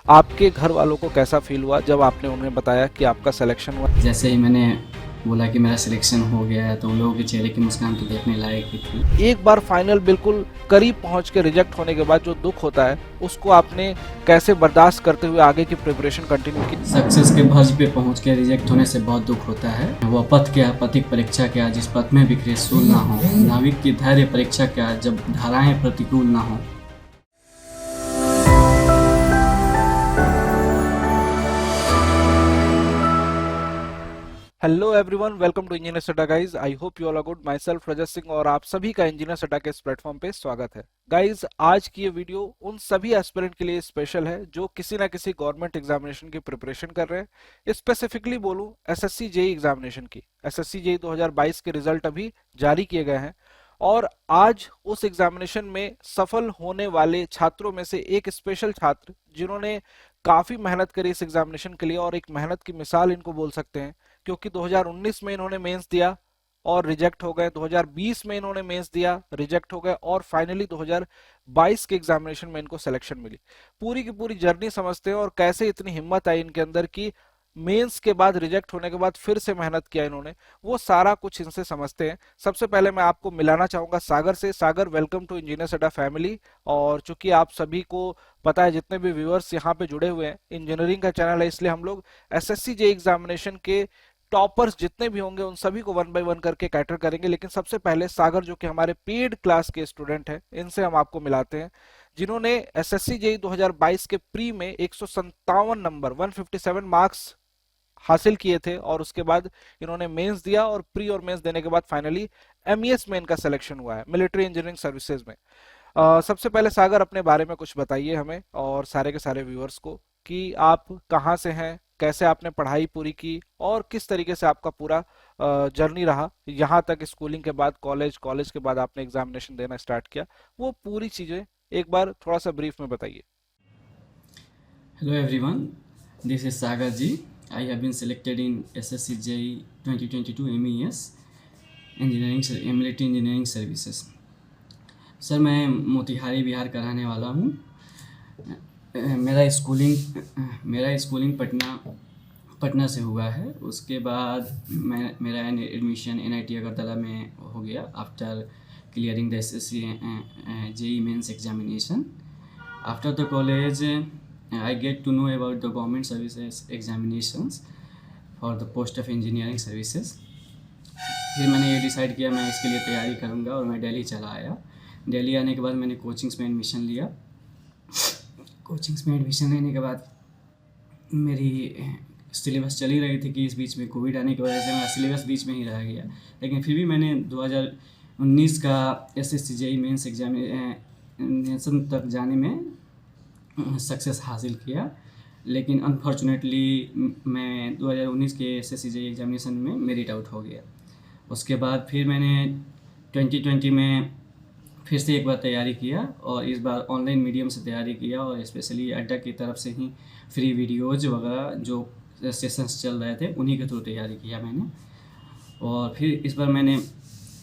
आपके घर वालों को कैसा फील हुआ जब आपने उन्हें बताया कि आपका सिलेक्शन हुआ? जैसे ही मैंने बोला कि मेरा सिलेक्शन हो गया है तो उन लोगों के चेहरे की मुस्कान तो देखने लायक ही थी। एक बार फाइनल बिल्कुल करीब पहुंच के रिजेक्ट होने के बाद जो दुख होता है, उसको आपने कैसे बर्दाश्त करते हुए आगे की प्रिपरेशन कंटिन्यू की? सक्सेस के भर्ज पे पहुंच के रिजेक्ट होने से बहुत दुख होता है। वह पथ क्या, पथिक परीक्षा क्या, जिस पथ में बिखरे सूल ना हो। नाविक की धैर्य परीक्षा क्या, जब धाराएं प्रतिकूल ना हो। Hello everyone, welcome to engineer सटा guys. I hope you all are good. Myself Rajat Singh और आप सभी का इंजीनियर सटा के इस प्लेटफॉर्म पे स्वागत है। गाइज, आज की ये वीडियो उन सभी एस्पिरेंट के लिए स्पेशल है जो किसी ना किसी गवर्नमेंट एग्जामिनेशन की प्रिपरेशन कर रहे हैं। स्पेसिफिकली बोलूं, एसएससी जेई एग्जामिनेशन की। एसएससी जेई 2022 के रिजल्ट अभी जारी किए गए हैं और आज उस एग्जामिनेशन में सफल होने वाले छात्रों में से एक स्पेशल छात्र जिन्होंने काफी मेहनत करी इस एग्जामिनेशन के लिए, और एक मेहनत की मिसाल इनको बोल सकते हैं, क्योंकि 2019 में इन्होंने मेंस दिया और रिजेक्ट हो गए, 2020 में इन्होंने मेंस दिया, रिजेक्ट हो गए, और फाइनली 2022 के एग्जामिनेशन में इनको सिलेक्शन मिली। पूरी की पूरी जर्नी समझते हैं और कैसे इतनी हिम्मत आई इनके अंदर कि मेंस के बाद, रिजेक्ट होने के बाद फिर से मेहनत किया इन्होंने, वो सारा कुछ इनसे समझते हैं। सबसे पहले मैं आपको मिलाना चाहूंगा सागर से। सागर, वेलकम टू इंजीनियर सटा फैमिली। और चूंकि आप सभी को पता है, जितने भी व्यूअर्स यहाँ पे जुड़े हुए हैं, इंजीनियरिंग का चैनल है, इसलिए हम लोग एसएससी जे एग्जामिनेशन के टॉपर्स जितने भी होंगे उन सभी को वन बाय वन करके कैटर करेंगे। लेकिन सबसे पहले सागर, जो कि हमारे पेड क्लास के स्टूडेंट हैं, इनसे हम आपको मिलाते हैं, जिन्होंने एसएससी जेई 2022 के प्री में 157 नंबर, 157 मार्क्स हासिल किए थे, और उसके बाद इन्होंने मेंस दिया, और प्री और मेंस देने के बाद फाइनली एमईएस में इनका सिलेक्शन हुआ है, मिलिट्री इंजीनियरिंग सर्विसेज में। सबसे पहले सागर, अपने बारे में कुछ बताइए हमें और सारे के सारे व्यूअर्स को, कि आप कहाँ से हैं, कैसे आपने पढ़ाई पूरी की, और किस तरीके से आपका पूरा जर्नी रहा यहाँ तक, स्कूलिंग के बाद कॉलेज, कॉलेज के बाद आपने एग्जामिनेशन देना स्टार्ट किया। वो पूरी चीजें एक बार थोड़ा सा ब्रीफ में बताइए। Hello everyone, this is Sagar ji. I have been selected in SSC JEE 2022 MES Engineering Military Engineering Services. Sir, मैं मोतिहारी बिहार का रहने वाला हूँ। मेरा स्कूलिंग पटना पटना से हुआ है। उसके बाद मेरा एडमिशन एनआईटी अगरतला में हो गया after clearing the SSC JE mains examination. After the college I get to know about the government services examinations for the post of engineering services. फिर मैंने ये डिसाइड किया मैं इसके लिए तैयारी करूँगा और मैं दिल्ली चला आया। दिल्ली आने के बाद मैंने कोचिंग्स में एडमिशन लिया। कोचिंग्स में एडमिशन लेने के बाद मेरी सिलेबस चली रही थी कि इस बीच में कोविड आने की वजह से मेरा सिलेबस बीच में ही रह गया, लेकिन फिर भी मैंने 2019 का एसएससी जेई मेंस एग्जामिनेशन तक जाने में सक्सेस हासिल किया। लेकिन अनफॉर्चुनेटली मैं 2019 के एसएससी जेई एग्जामिनेशन में मेरिट आउट हो गया। उसके बाद फिर मैंने 2020 में फिर से एक बार तैयारी किया, और इस बार ऑनलाइन मीडियम से तैयारी किया, और स्पेशली अड्डा की तरफ से ही फ्री वीडियोज़ वगैरह जो सेशंस चल रहे थे उन्हीं के थ्रू तैयारी किया मैंने। और फिर इस बार मैंने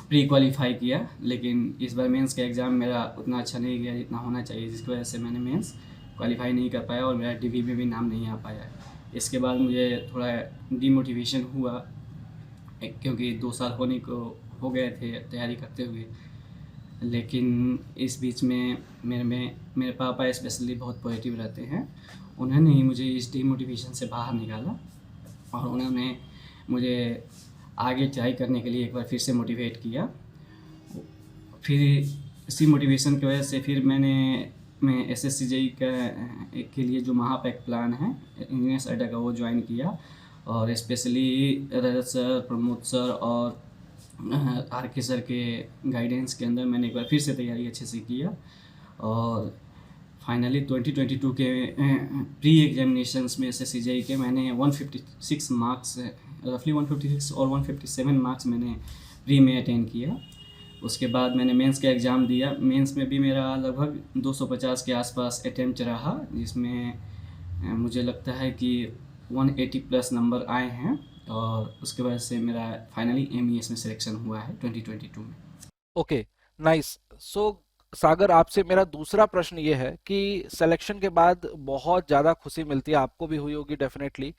प्री क्वालिफाई किया, लेकिन इस बार मेंस का एग्ज़ाम मेरा उतना अच्छा नहीं गया जितना होना चाहिए, जिसकी वजह से मैंने मेंस क्वालिफाई नहीं कर पाया और मेरा डीवी में भी नाम नहीं आ पाया। इसके बाद मुझे थोड़ा डीमोटिवेशन हुआ, क्योंकि 2 साल होने को हो गए थे तैयारी करते हुए। लेकिन इस बीच में मेरे पापा स्पेशली बहुत पॉजिटिव रहते हैं। उन्होंने ही मुझे इस डीमोटिवेशन से बाहर निकाला, और उन्होंने मुझे आगे ट्राई करने के लिए एक बार फिर से मोटिवेट किया। फिर इसी मोटिवेशन की वजह से फिर मैं एसएससी जेई के लिए जो महापैक प्लान है इंजीनियर्स अड्डा का, वो ज्वाइन किया। और स्पेशली रजत सर, प्रमोद सर और आर के सर के गाइडेंस के अंदर मैंने एक बार फिर से तैयारी अच्छे से किया, और फाइनली 2022 के प्री एग्जामिनेशंस में एसएससी जेई के मैंने 156 मार्क्स, रफली 156 और 157 मार्क्स मैंने प्री में अटेंड किया। उसके बाद मैंने मेंस का एग्ज़ाम दिया। मेंस में भी मेरा लगभग 250 के आसपास अटेम्प्ट रहा, जिसमें मुझे लगता है कि 180 प्लस नंबर आए हैं, और उसके वजह से मेरा फाइनली एमईएस में सिलेक्शन हुआ है 2022 में। Okay, nice. सो सागर, आपसे मेरा दूसरा प्रश्न ये है कि सिलेक्शन के बाद बहुत ज़्यादा खुशी मिलती है, आपको भी हुई होगी डेफिनेटली।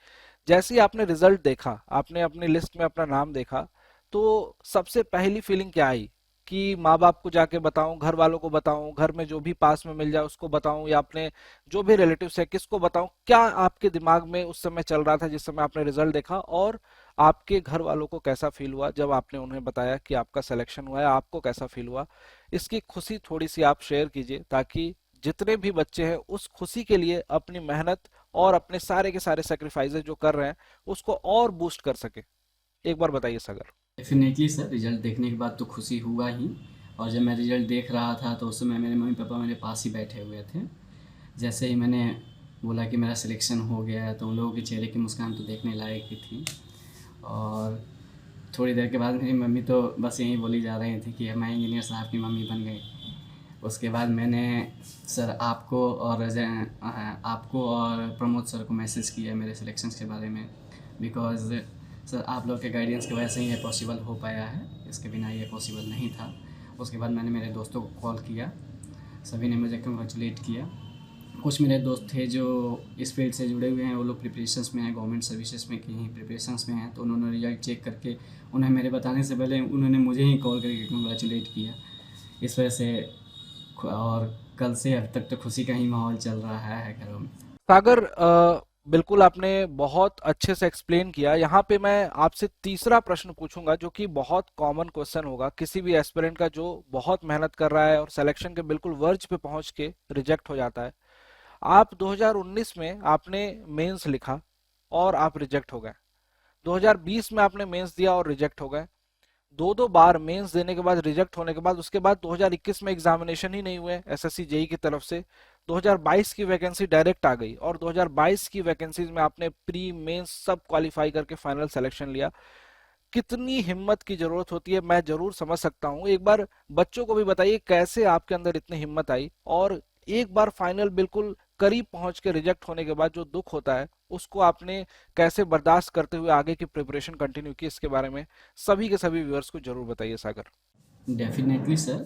जैसे ही आपने रिजल्ट देखा, आपने अपनी लिस्ट में अपना नाम देखा, तो सबसे पहली फीलिंग क्या आई? कि माँ बाप को जाके बताऊं, घर वालों को बताऊं, घर में जो भी पास में मिल जाए उसको बताऊं, या अपने जो भी रिलेटिव्स है किसको बताऊं? क्या आपके दिमाग में उस समय चल रहा था जिस समय आपने रिजल्ट देखा? और आपके घर वालों को कैसा फील हुआ जब आपने उन्हें बताया कि आपका सिलेक्शन हुआ है? आपको कैसा फील हुआ? इसकी खुशी थोड़ी सी आप शेयर कीजिए, ताकि जितने भी बच्चे हैं उस खुशी के लिए अपनी मेहनत और अपने सारे के सारे सेक्रीफाइसेस जो कर रहे हैं उसको और बूस्ट कर सके। एक बार बताइए सागर। डेफ़िनेटली सर, रिज़ल्ट देखने के बाद तो खुशी हुआ ही। और जब मैं रिज़ल्ट देख रहा था तो उस समय मेरे मम्मी पापा मेरे पास ही बैठे हुए थे। जैसे ही मैंने बोला कि मेरा सिलेक्शन हो गया है तो उन लोगों के चेहरे की मुस्कान तो देखने लायक ही थी। और थोड़ी देर के बाद मेरी मम्मी तो बस यही बोली जा रही थी कि मैं इंजीनियर साहब की मम्मी बन गई। उसके बाद मैंने सर आपको और प्रमोद सर को मैसेज किया मेरे सिलेक्शंस के बारे में, बिकॉज़ सर आप लोग के गाइडेंस की वजह से ही ये पॉसिबल हो पाया है, इसके बिना ये पॉसिबल नहीं था। उसके बाद मैंने मेरे दोस्तों को कॉल किया, सभी ने मुझे कंग्रेचुलेट किया। कुछ मेरे दोस्त थे जो इस फील्ड से जुड़े हुए हैं, वो लोग प्रिपरेशंस में हैं, गवर्नमेंट सर्विसेज में की प्रिपरेशंस में हैं, तो उन्होंने रिजल्ट चेक करके उन्हें मेरे बताने से पहले उन्होंने मुझे ही कॉल करके कंग्रेचुलेट किया। इस वजह से और कल से अब तक तो खुशी का ही माहौल चल रहा है घरों में। सागर, बिल्कुल आपने बहुत अच्छे से एक्सप्लेन किया। यहाँ पे मैं आपसे तीसरा प्रश्न पूछूंगा जो कि बहुत कॉमन क्वेश्चन होगा किसी भी एस्पिरेंट का जो बहुत मेहनत कर रहा है और सिलेक्शन के बिल्कुल वर्ज पे पहुंच के रिजेक्ट हो जाता है। आप 2019 में आपने मेंस लिखा और आप रिजेक्ट हो गए। 2020 में आपने मेंस दिया और रिजेक्ट हो गए। दो दो बार मेंस देने के बाद रिजेक्ट होने के बाद उसके बाद 2021 में एग्जामिनेशन ही नहीं हुए एसएससी जेई की तरफ से। 2022 की वैकेंसी डायरेक्ट आ गई और 2022 की वैकेंसीज में आपने प्री मेंस सब क्वालिफाई करके फाइनल सिलेक्शन लिया। कितनी हिम्मत की जरूरत होती है मैं जरूर समझ सकता हूँ। एक बार बच्चों को भी बताइए कैसे आपके अंदर इतनी हिम्मत आई, और एक बार फाइनल बिल्कुल करीब पहुंच के रिजेक्ट होने के बाद जो दुख होता है उसको आपने कैसे बर्दाश्त करते हुए आगे की प्रिपरेशन कंटिन्यू की, इसके बारे में सभी के सभी व्यूअर्स को जरूर बताइए सागर। डेफिनेटली सर,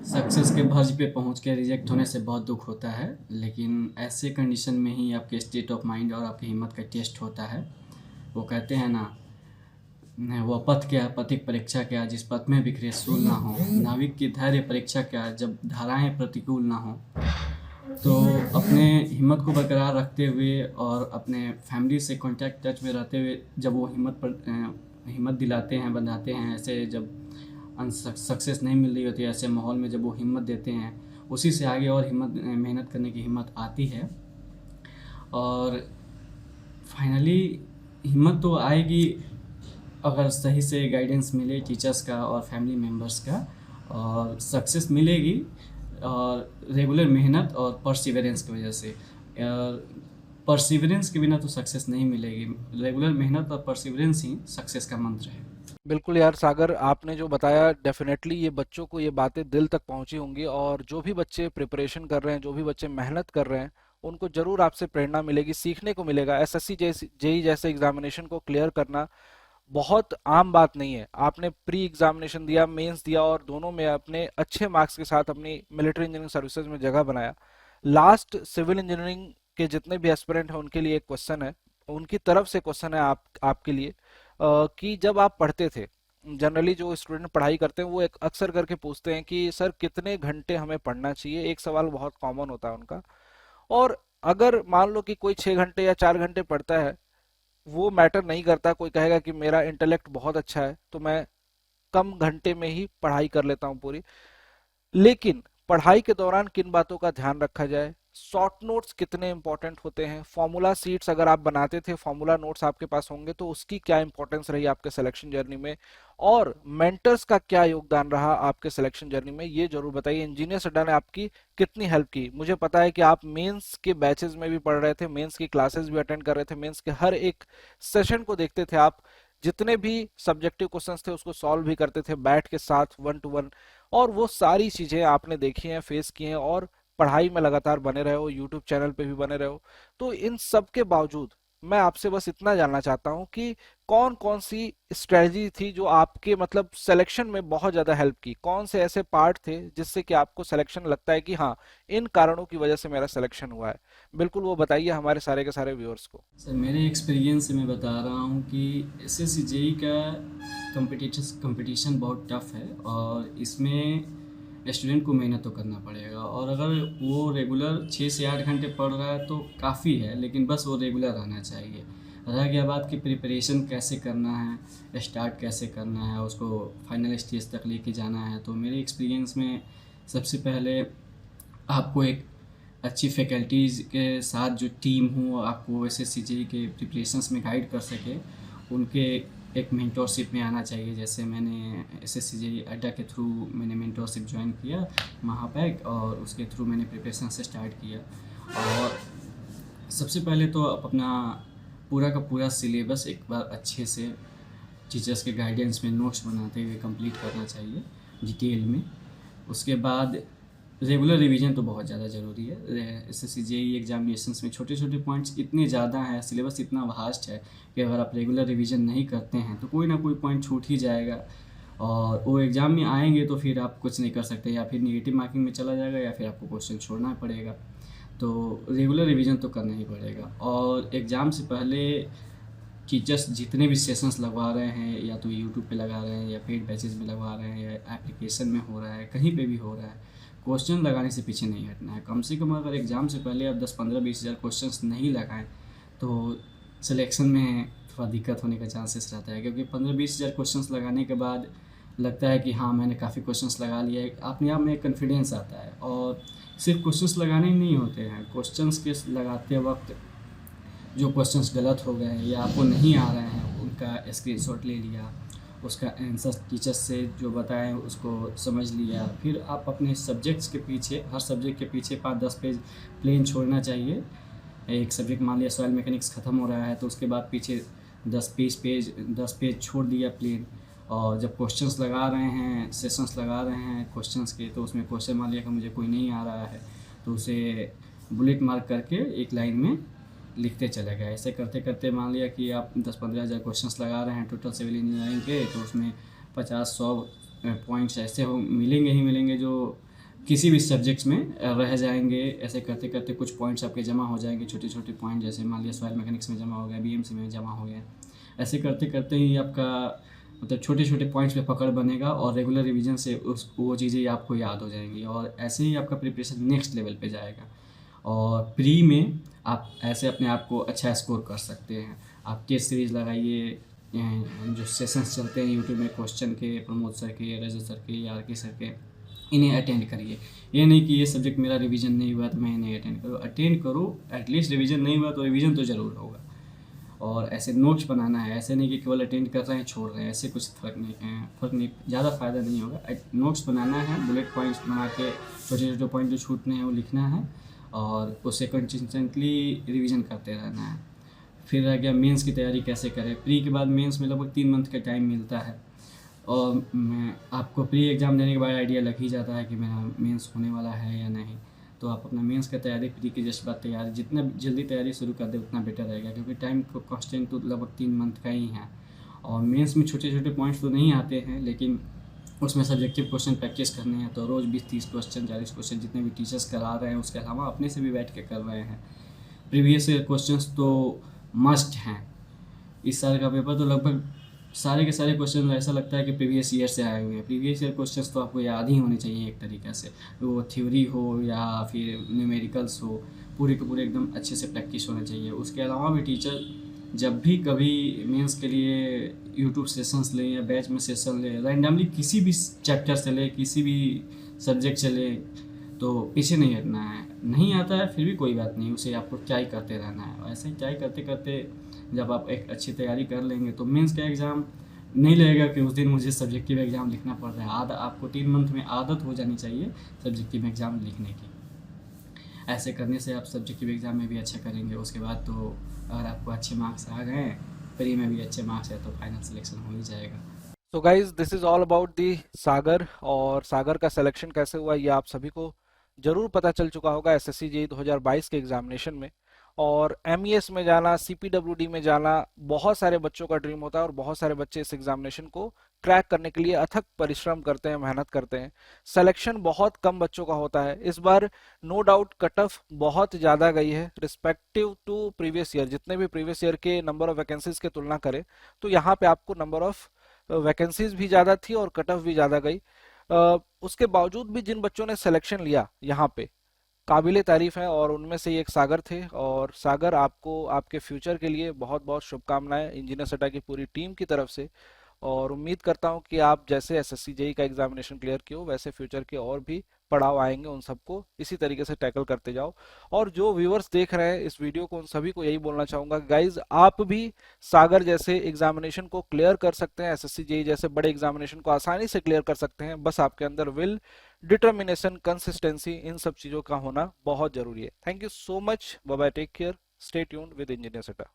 सक्सेस के भर्ज पे पहुंच के रिजेक्ट होने से बहुत दुख होता है, लेकिन ऐसे कंडीशन में ही आपके स्टेट ऑफ माइंड और आपकी हिम्मत का टेस्ट होता है। वो कहते हैं ना, वो पथ क्या, पथिक परीक्षा क्या, जिस पथ में बिखरे सूल ना हो, नाविक की धैर्य परीक्षा क्या, जब धाराएं प्रतिकूल ना हो। तो अपने हिम्मत को बरकरार रखते हुए और अपने फैमिली से कांटेक्ट टच में रहते हुए जब वो हिम्मत दिलाते हैं, बनाते हैं, ऐसे जब सक्सेस नहीं मिल रही होती है ऐसे माहौल में जब वो हिम्मत देते हैं, उसी से आगे और मेहनत करने की हिम्मत आती है। और फाइनली हिम्मत तो आएगी अगर सही से गाइडेंस मिले टीचर्स का और फैमिली मेम्बर्स का, और सक्सेस मिलेगी और रेगुलर मेहनत और परसिवरेंस की वजह से। परसिवरेंस के बिना तो सक्सेस नहीं मिलेगी, रेगुलर मेहनत और परसिवरेंस ही सक्सेस का मंत्र है। बिल्कुल यार सागर, आपने जो बताया डेफिनेटली ये बच्चों को ये बातें दिल तक पहुंची होंगी, और जो भी बच्चे प्रिपरेशन कर रहे हैं, जो भी बच्चे मेहनत कर रहे हैं, उनको जरूर आपसे प्रेरणा मिलेगी, सीखने को मिलेगा। एसएससी जेई जैसे एग्जामिनेशन को क्लियर करना बहुत आम बात नहीं है। आपने प्री एग्जामिनेशन दिया, मेंस दिया, और दोनों में अपने अच्छे मार्क्स के साथ अपनी मिलिट्री इंजीनियरिंग सर्विसेज में जगह बनाया। लास्ट सिविल इंजीनियरिंग के जितने भी एस्पिरेंट हैं उनके लिए एक क्वेश्चन है, उनकी तरफ से क्वेश्चन है आपके लिए, कि जब आप पढ़ते थे, जनरली जो स्टूडेंट पढ़ाई करते हैं वो एक अक्सर करके पूछते हैं कि सर कितने घंटे हमें पढ़ना चाहिए। एक सवाल बहुत कॉमन होता है उनका। और अगर मान लो कि कोई 6 घंटे या 4 घंटे पढ़ता है, वो मैटर नहीं करता। कोई कहेगा कि मेरा इंटेलेक्ट बहुत अच्छा है तो मैं कम घंटे में ही पढ़ाई कर लेता हूँ पूरी। लेकिन पढ़ाई के दौरान किन बातों का ध्यान रखा जाए, शॉर्ट नोट्स कितने इंपॉर्टेंट होते हैं, फॉर्मूला सीट्स अगर आप बनाते थे, फॉर्मूला नोट्स आपके पास होंगे तो उसकी क्या इंपॉर्टेंस रही आपके सिलेक्शन जर्नी में, और मेंटर्स का क्या योगदान रहा आपके सिलेक्शन जर्नी में, ये जरूर बताइए। इंजीनियर्स अड्डा ने आपकी कितनी हेल्प की? मुझे पता है कि आप मेंस के बैचेस में भी पढ़ रहे थे, मेंस की क्लासेस भी अटेंड कर रहे थे, मेंस के हर एक सेशन को देखते थे आप, जितने भी सब्जेक्टिव क्वेश्चंस थे उसको सॉल्व भी करते थे बैठ के साथ 1 to 1। और वो सारी चीजें आपने देखी हैं, फेस की हैं, और पढ़ाई में लगातार बने रहे हो, यूट्यूब चैनल पे भी बने रहे हो। तो इन सब के बावजूद मैं आपसे बस इतना जानना चाहता हूँ कि कौन कौन सी स्ट्रेटजी थी जो आपके मतलब सिलेक्शन में बहुत ज्यादा हेल्प की, कौन से ऐसे पार्ट थे जिससे कि आपको सिलेक्शन लगता है कि हाँ, इन कारणों की वजह से मेरा सिलेक्शन हुआ है। बिल्कुल वो बताइए हमारे सारे के सारे व्यूअर्स को। सर मेरे एक्सपीरियंस से मैं बता रहा हूँ कि एस एस सी जेई का कंपटीशन बहुत टफ है, और इसमें स्टूडेंट को मेहनत तो करना पड़ेगा। और अगर वो रेगुलर 6 से 8 घंटे पढ़ रहा है तो काफ़ी है, लेकिन बस वो रेगुलर रहना चाहिए। रह गया बात कि प्रिपरेशन कैसे करना है, स्टार्ट कैसे करना है, उसको फाइनल स्टेज तक लेके जाना है, तो मेरे एक्सपीरियंस में सबसे पहले आपको एक अच्छी फैकल्टीज़ के साथ जो टीम हो आपको एस एस सी जी के प्रिपरेशंस में गाइड कर सके, उनके एक मेंटोरशिप में आना चाहिए। जैसे मैंने एस एस सी जी अड्डा के थ्रू मैंने मेंटोरशिप ज्वाइन किया महापैक, और उसके थ्रू मैंने प्रिपरेशन से स्टार्ट किया। और सबसे पहले तो आप अपना पूरा का पूरा सिलेबस एक बार अच्छे से टीचर्स के गाइडेंस में नोट्स बनाते हुए कंप्लीट करना चाहिए डिटेल में। उसके बाद रेगुलर रिवीजन तो बहुत ज़्यादा ज़रूरी है। एस एस सी जे ई एग्जामिनेशंस में छोटे छोटे पॉइंट्स इतने ज़्यादा हैं, सिलेबस इतना वास्ट है कि अगर आप रेगुलर रिवीजन नहीं करते हैं तो कोई ना कोई पॉइंट छूट ही जाएगा, और वो एग्ज़ाम में आएंगे तो फिर आप कुछ नहीं कर सकते, या फिर नेगेटिव मार्किंग में चला जाएगा, या फिर आपको क्वेश्चन छोड़ना पड़ेगा। तो रेगुलर रिवीजन तो करना ही पड़ेगा। और एग्ज़ाम से पहले टीचर्स जितने भी सेशंस लगवा रहे हैं, या तो यूट्यूब पे लगा रहे हैं, या पेड बैचेज़ में लगवा रहे हैं, या एप्लीकेशन में हो रहा है, कहीं पे भी हो रहा है, क्वेश्चन लगाने से पीछे नहीं हटना है। कम से कम अगर एग्ज़ाम से पहले आप 10-15-20 हज़ार क्वेश्चंस नहीं लगाएं तो सिलेक्शन में थोड़ा दिक्कत होने का चांसेस रहता है, क्योंकि 15-20 हज़ार क्वेश्चंस लगाने के बाद लगता है कि हाँ मैंने काफ़ी क्वेश्चंस लगा लिए, अपने आप में कॉन्फिडेंस आता है। और सिर्फ क्वेश्चंस लगाने ही नहीं होते हैं, क्वेश्चंस के लगाते वक्त जो क्वेश्चंस गलत हो गए हैं या आपको नहीं आ रहे हैं उनका स्क्रीनशॉट ले लिया, उसका आंसर टीचर्स से जो बताएं उसको समझ लिया, फिर आप अपने सब्जेक्ट्स के पीछे, हर सब्जेक्ट के पीछे 5-10 पेज प्लेन छोड़ना चाहिए। एक सब्जेक्ट मान लिया सॉइल मैकेनिक्स ख़त्म हो रहा है तो उसके बाद पीछे 10 पेज छोड़ दिया प्लेन। और जब क्वेश्चंस लगा रहे हैं, सेशंस लगा रहे हैं क्वेश्चंस के, तो उसमें क्वेश्चन मान लिया कि मुझे कोई नहीं आ रहा है तो उसे बुलेट मार्क करके एक लाइन में लिखते चले गए। ऐसे करते करते मान लिया कि आप 10-15 हज़ार क्वेश्चंस लगा रहे हैं टोटल सिविल इंजीनियरिंग के, तो उसमें 50-100 पॉइंट्स ऐसे हो मिलेंगे ही मिलेंगे जो किसी भी सब्जेक्ट्स में रह जाएंगे। ऐसे करते करते कुछ पॉइंट्स आपके जमा हो जाएंगे, छोटे छोटे पॉइंट, जैसे मान लिया सॉइल मैकेनिक्स में जमा हो गया, बीएमसी में जमा हो गया। ऐसे करते करते ही आपका मतलब छोटे छोटे पॉइंट्स पे पकड़ बनेगा, और रेगुलर रिवीजन से उस वो चीज़ें आपको याद हो जाएंगी, और ऐसे ही आपका प्रिपरेशन नेक्स्ट लेवल पे जाएगा। और प्री में आप ऐसे अपने आप को अच्छा स्कोर कर सकते हैं। आप टेस्ट सीरीज़ लगाइए, जो सेशंस चलते हैं यूट्यूब में क्वेश्चन के, प्रमोद सर के, रजत सर के, या आर के सर के, इन्हें अटेंड करिए। ये नहीं कि ये सब्जेक्ट मेरा रिवीजन नहीं हुआ तो मैं इन्हें अटेंड करूँ, अटेंड करो, एटलीस्ट रिवीजन नहीं हुआ तो रिवीजन तो ज़रूर होगा। और ऐसे नोट्स बनाना है, ऐसे नहीं कि केवल अटेंड कर रहे हैं छोड़ रहे हैं, ऐसे कुछ फ़र्क नहीं, ज़्यादा फ़ायदा नहीं होगा। नोट्स बनाना है, बुलेट पॉइंट्स बना के छोटे छोटे पॉइंट जो छूटने हैं वो लिखना है, और उसे कंसिस्टेंटली रिवीजन करते रहना है। फिर रह गया मेंस की तैयारी कैसे करें। प्री के बाद मेंस में लगभग 3 मंथ का टाइम मिलता है, और मैं आपको प्री एग्ज़ाम देने के बाद आइडिया लग ही जाता है कि मेरा मेंस होने वाला है या नहीं। तो आप अपना मेंस का तैयारी प्री के जस्ट बाद तैयारी जितना जल्दी तैयारी शुरू कर दे उतना बेटर रहेगा, क्योंकि टाइम को कॉन्स्टेंट तो लगभग 3 मंथ का ही है। और मेंस में छोटे छोटे पॉइंट्स तो नहीं आते हैं, लेकिन उसमें सब्जेक्टिव क्वेश्चन प्रैक्टिस करने हैं, तो रोज़ 20-30 क्वेश्चन 40 क्वेश्चन जितने भी टीचर्स करा रहे हैं उसके अलावा अपने से भी बैठ के कर रहे हैं। प्रीवियस ईयर क्वेश्चंस तो मस्ट हैं। इस साल का पेपर तो लगभग सारे के सारे क्वेश्चन ऐसा लगता है कि प्रीवियस ईयर से आए हुए हैं। प्रीवियस ईयर क्वेश्चंस तो आपको याद ही होने चाहिए एक तरीक़े से, वो थ्योरी हो या फिर न्यूमेरिकल्स हो, पूरे के पूरे एकदम अच्छे से प्रैक्टिस होना चाहिए। उसके अलावा भी टीचर जब भी कभी मेंस के लिए यूट्यूब सेशंस लें या बैच में सेशन लें, रैंडमली किसी भी चैप्टर से लें, किसी भी सब्जेक्ट से लें, तो पीछे नहीं हटना है। नहीं आता है फिर भी कोई बात नहीं, उसे आपको ट्राई करते रहना है। और ऐसे ही ट्राई करते करते जब आप एक अच्छी तैयारी कर लेंगे तो मेंस का एग्ज़ाम नहीं लगेगा कि उस दिन मुझे सब्जेक्टिव एग्ज़ाम लिखना पड़ रहा है। आपको 3 मंथ में आदत हो जानी चाहिए सब्जेक्टिव एग्ज़ाम लिखने की। ऐसे करने से आप सब्जेक्टिव एग्ज़ाम में भी अच्छा करेंगे। उसके बाद तो अगर आपको अच्छे मार्क्स आ गए, प्री में भी अच्छे मार्क्स है, तो फाइनल सिलेक्शन हो ही जाएगा। So guys, this is all about the Sagar, और सागर का सिलेक्शन कैसे हुआ ये आप सभी को जरूर पता चल चुका होगा एसएससी जेईई 2022 के एग्जामिनेशन में। और एमईएस में जाना, सीपीडब्ल्यूडी में जाना बहुत सारे बच्चों का ड्रीम होता है और बहुत सारे बच्चे इस एग्जामिनेशन को क्रैक करने के लिए अथक परिश्रम करते हैं, मेहनत करते हैं। सिलेक्शन बहुत कम बच्चों का होता है इस बार। नो डाउट कट ऑफ बहुत ज़्यादा गई है रिस्पेक्टिव टू प्रीवियस ईयर। जितने भी प्रीवियस ईयर के नंबर ऑफ वैकेंसीज के तुलना करें तो यहाँ पे आपको नंबर ऑफ वैकेंसीज भी ज़्यादा थी और कट ऑफ भी ज़्यादा गई। उसके बावजूद भी जिन बच्चों ने सिलेक्शन लिया यहाँ पे काबिले तारीफ है, और उनमें से एक सागर थे। और सागर, आपको आपके फ्यूचर के लिए बहुत बहुत शुभकामनाएं इंजीनियर सटा की पूरी टीम की तरफ से। और उम्मीद करता हूं कि आप जैसे एसएससी जेई का एग्जामिनेशन क्लियर किए हो वैसे फ्यूचर के और भी पड़ाव आएंगे, उन सबको इसी तरीके से टैकल करते जाओ। और जो व्यूअर्स देख रहे हैं इस वीडियो को उन सभी को यही बोलना चाहूंगा कि गाइज आप भी सागर जैसे एग्जामिनेशन को क्लियर कर सकते हैं, एसएससी जेई जैसे बड़े एग्जामिनेशन को आसानी से क्लियर कर सकते हैं। बस आपके अंदर विल, डिटर्मिनेशन, कंसिस्टेंसी, इन सब चीजों का होना बहुत जरूरी है। Thank you so much. Bye bye, take care, stay tuned with engineer सटा।